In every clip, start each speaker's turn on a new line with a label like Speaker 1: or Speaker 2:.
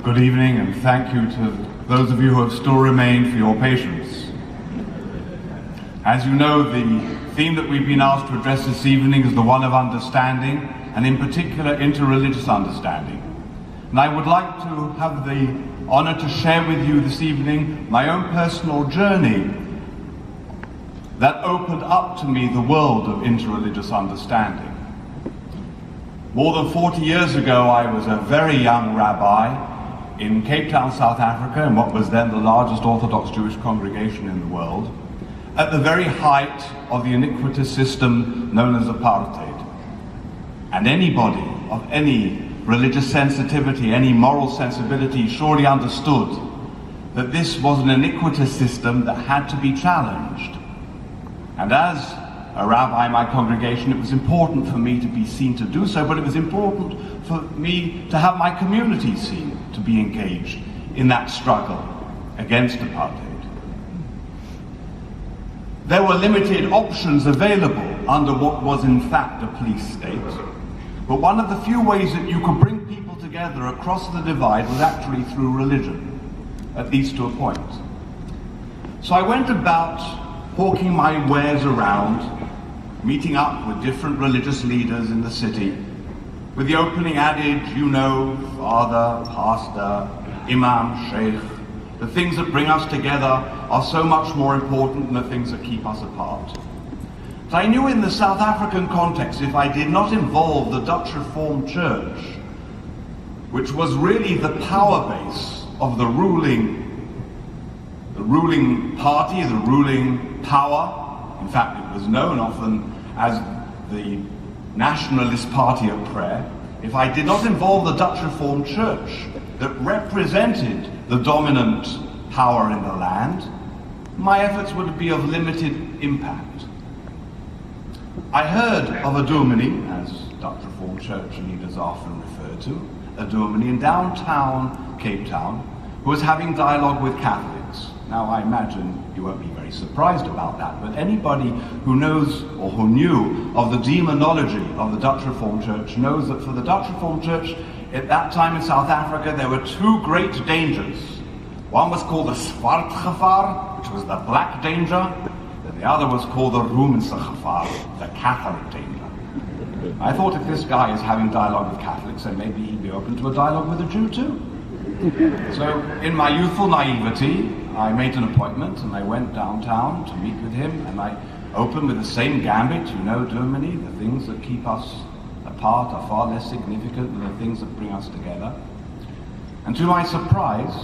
Speaker 1: Good evening, and thank you to those of you who have still remained for your patience. As you know, the theme that we've been asked to address this evening is the one of understanding, and in particular interreligious understanding. And I would like to have the honor to share with you this evening my own personal journey that opened up to me the world of interreligious understanding. More than 40 years ago, I was a very young rabbi in Cape Town, South Africa, in what was then the largest Orthodox Jewish congregation in the world, at the very height of the iniquitous system known as apartheid. And anybody of any religious sensitivity, any moral sensibility, surely understood that this was an iniquitous system that had to be challenged. And as a rabbi in my congregation, it was important for me to be seen to do so, but it was important for me to have my community seen to be engaged in that struggle against apartheid. There were limited options available under what was in fact a police state, but one of the few ways that you could bring people together across the divide was actually through religion, at least to a point. So I went about hawking my wares around, meeting up with different religious leaders in the city, with the opening adage, you know, father, pastor, imam, sheikh, the things that bring us together are so much more important than the things that keep us apart. So I knew in the South African context, if I did not involve the Dutch Reformed Church, which was really the power base of the ruling party, the ruling power, in fact it was known often as the Nationalist Party of Prayer, if I did not involve the Dutch Reformed Church that represented the dominant power in the land, my efforts would be of limited impact. I heard of a dominee, as Dutch Reformed Church leaders often refer to, a dominee in downtown Cape Town, who was having dialogue with Catholics. Now I imagine you won't be very surprised about that, but anybody who knows or who knew of the demonology of the Dutch Reformed Church knows that for the Dutch Reformed Church at that time in South Africa there were two great dangers. One was called the Swart Gevaar, which was the black danger, and the other was called the Romense Gevaar, the Catholic danger. I thought if this guy is having dialogue with Catholics, then maybe he'd be open to a dialogue with a Jew too. So in my youthful naivety, I made an appointment and I went downtown to meet with him, and I opened with the same gambit, you know, Germany, the things that keep us apart are far less significant than the things that bring us together. And to my surprise,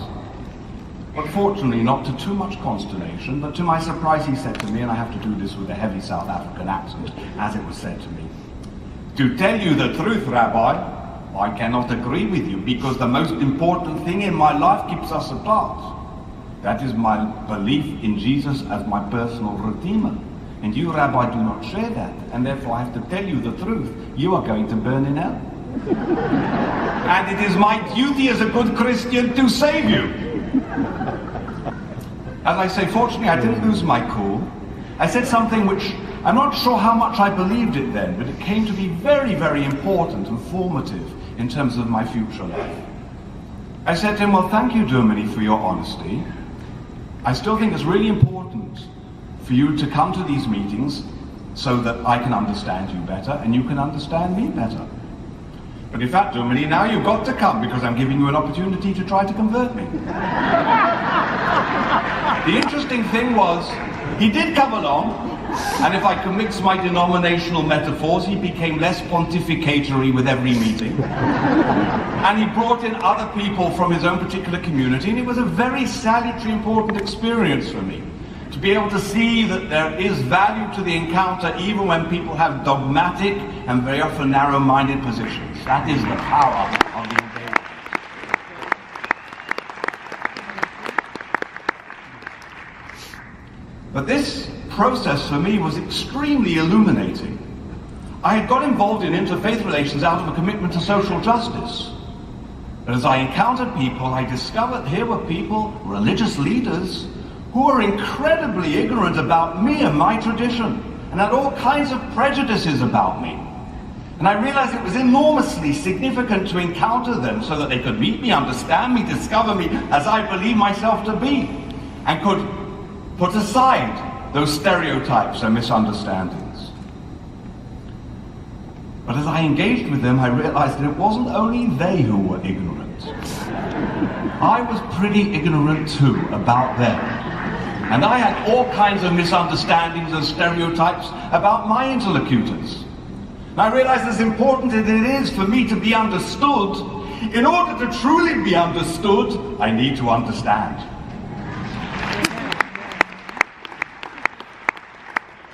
Speaker 1: but fortunately not to too much consternation, but to my surprise he said to me, and I have to do this with a heavy South African accent, as it was said to me, "To tell you the truth, Rabbi, I cannot agree with you, because the most important thing in my life keeps us apart. That is my belief in Jesus as my personal Redeemer. And you, Rabbi, do not share that. And therefore I have to tell you the truth. You are going to burn in hell. And it is my duty as a good Christian to save you." As I say, fortunately, I didn't lose my cool. I said something which I'm not sure how much I believed it then, but it came to be very, very important and formative in terms of my future life. I said to him, "Well, thank you, Dominie, for your honesty. I still think it's really important for you to come to these meetings so that I can understand you better and you can understand me better. But in fact, Dominie, now you've got to come because I'm giving you an opportunity to try to convert me." The interesting thing was, he did come along, and if I can mix my denominational metaphors, he became less pontificatory with every meeting. And he brought in other people from his own particular community, and it was a very salutary, important experience for me to be able to see that there is value to the encounter even when people have dogmatic and very often narrow-minded positions. That is the power of the engagement. But this process for me was extremely illuminating. I had got involved in interfaith relations out of a commitment to social justice. But as I encountered people, I discovered here were people, religious leaders, who were incredibly ignorant about me and my tradition, and had all kinds of prejudices about me. And I realized it was enormously significant to encounter them so that they could meet me, understand me, discover me as I believe myself to be, and could put aside those stereotypes and misunderstandings. But as I engaged with them, I realized that it wasn't only they who were ignorant. I was pretty ignorant too about them. And I had all kinds of misunderstandings and stereotypes about my interlocutors. And I realized as important as it is for me to be understood, in order to truly be understood, I need to understand.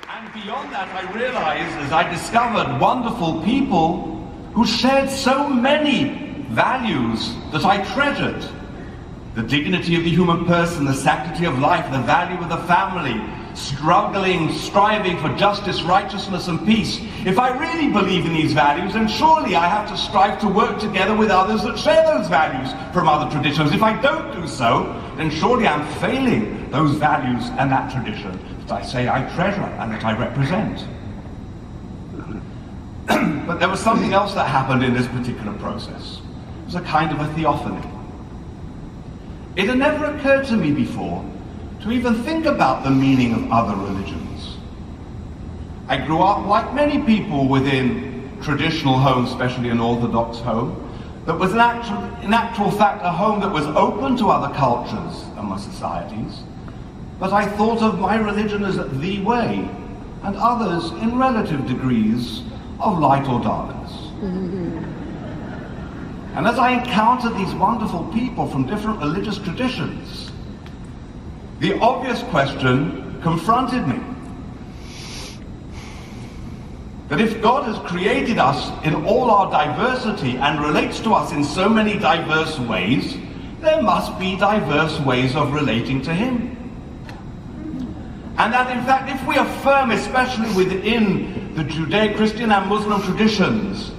Speaker 1: And beyond that, I realized as I discovered wonderful people who shared so many values that I treasured. The dignity of the human person, the sanctity of life, the value of the family, struggling, striving for justice, righteousness, and peace. If I really believe in these values, then surely I have to strive to work together with others that share those values from other traditions. If I don't do so, then surely I'm failing those values and that tradition that I say I treasure and that I represent. But there was something else that happened in this particular process. It was a kind of a theophany. It had never occurred to me before to even think about the meaning of other religions. I grew up, like many people, within traditional homes, especially an Orthodox home, that was in actual fact a home that was open to other cultures and my societies. But I thought of my religion as the way, and others in relative degrees of light or darkness. And as I encountered these wonderful people from different religious traditions, the obvious question confronted me. That if God has created us in all our diversity and relates to us in so many diverse ways, there must be diverse ways of relating to Him. And that in fact, if we affirm, especially within the Judeo-Christian and Muslim traditions,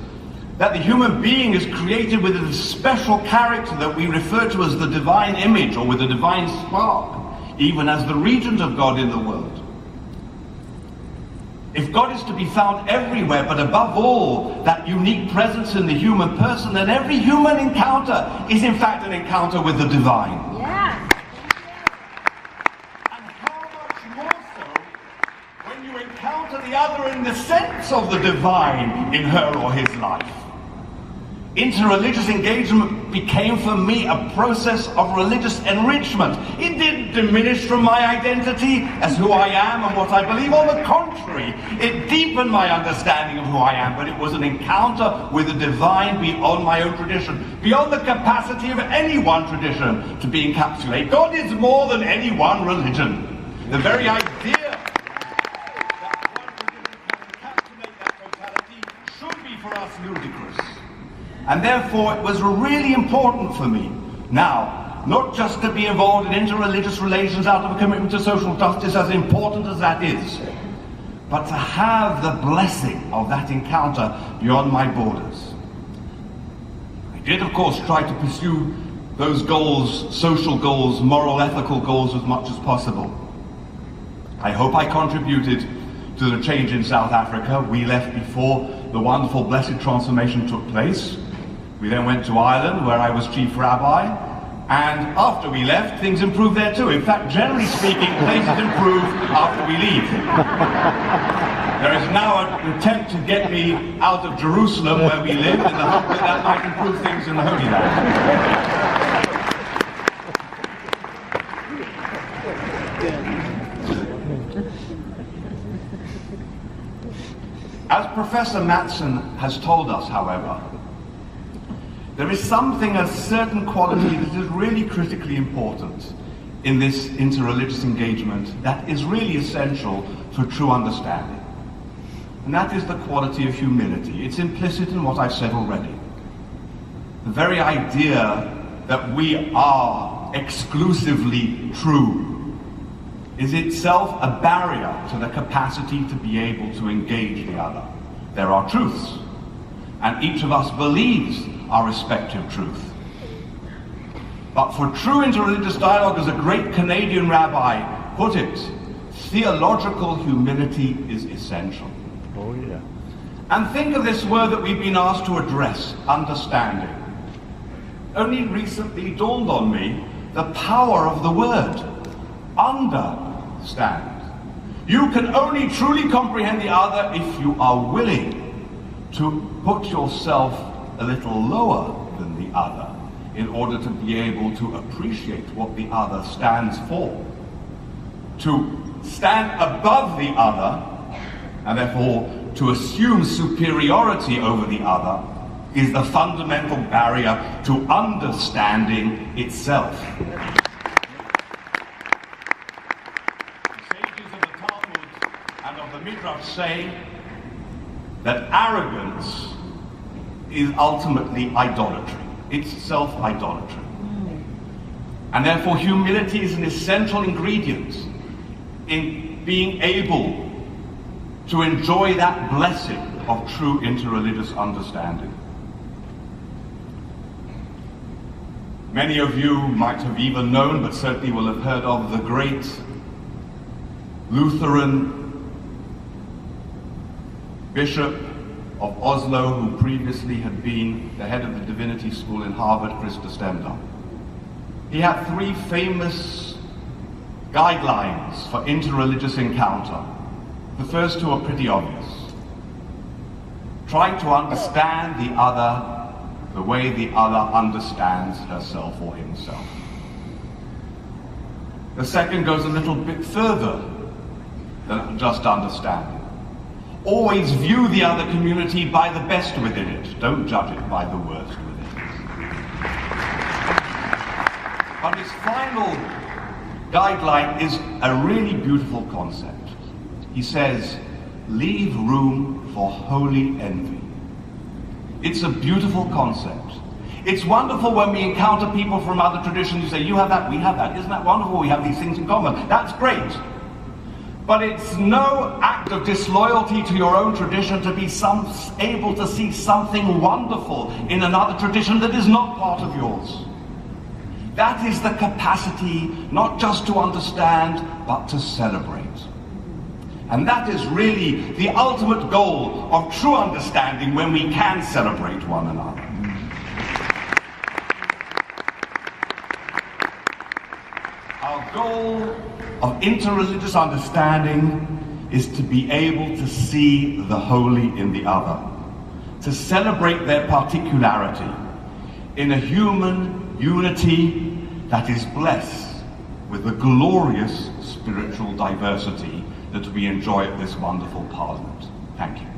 Speaker 1: that the human being is created with a special character that we refer to as the divine image or with the divine spark, even as the regent of God in the world. If God is to be found everywhere, but above all, that unique presence in the human person, then every human encounter is in fact an encounter with the divine.
Speaker 2: Yeah.
Speaker 1: And how much more so when you encounter the other in the sense of the divine in her or his life. Interreligious engagement became for me a process of religious enrichment. It didn't diminish from my identity as who I am and what I believe. On the contrary, it deepened my understanding of who I am, but it was an encounter with the divine beyond my own tradition, beyond the capacity of any one tradition to be encapsulated. God is more than any one religion. The very idea that one religion can encapsulate that totality should be for us ludicrous. And therefore it was really important for me now, not just to be involved in interreligious relations out of a commitment to social justice, as important as that is, but to have the blessing of that encounter beyond my borders. I did, of course, try to pursue those goals, social goals, moral, ethical goals, as much as possible. I hope I contributed to the change in South Africa. We left before the wonderful blessed transformation took place. We then went to Ireland, where I was chief rabbi, and after we left, things improved there too. In fact, generally speaking, places improve after we leave. There is now an attempt to get me out of Jerusalem, where we live, in the hope that that might improve things in the Holy Land. As Professor Matson has told us, however, there is something, a certain quality that is really critically important in this interreligious engagement that is really essential for true understanding. And that is the quality of humility. It's implicit in what I've said already. The very idea that we are exclusively true is itself a barrier to the capacity to be able to engage the other. There are truths, and each of us believes our respective truth. But for true interreligious dialogue, as a great Canadian rabbi put it, theological humility is essential.
Speaker 3: Oh yeah.
Speaker 1: And think of this word that we've been asked to address, understanding. Only recently dawned on me the power of the word, understand. You can only truly comprehend the other if you are willing to put yourself a little lower than the other in order to be able to appreciate what the other stands for. To stand above the other, and therefore to assume superiority over the other, is the fundamental barrier to understanding itself. The sages of the Talmud and of the Midrash say that arrogance is ultimately idolatry. It's self-idolatry. And therefore humility is an essential ingredient in being able to enjoy that blessing of true interreligious understanding. Many of you might have even known, but certainly will have heard of, the great Lutheran bishop of Oslo, who previously had been the head of the divinity school in Harvard, Christer Stender. He had three famous guidelines for interreligious encounter. The first two are pretty obvious. Try to understand the other the way the other understands herself or himself. The second goes a little bit further than just understanding. Always view the other community by the best within it. Don't judge it by the worst within it. But his final guideline is a really beautiful concept. He says, leave room for holy envy. It's a beautiful concept. It's wonderful when we encounter people from other traditions who say, you have that, we have that. Isn't that wonderful? We have these things in common. That's great. But it's no act of disloyalty to your own tradition to be able to see something wonderful in another tradition that is not part of yours. That is the capacity not just to understand, but to celebrate. And that is really the ultimate goal of true understanding, when we can celebrate one another. Our goal of interreligious understanding is to be able to see the holy in the other, to celebrate their particularity in a human unity that is blessed with the glorious spiritual diversity that we enjoy at this wonderful Parliament. Thank you.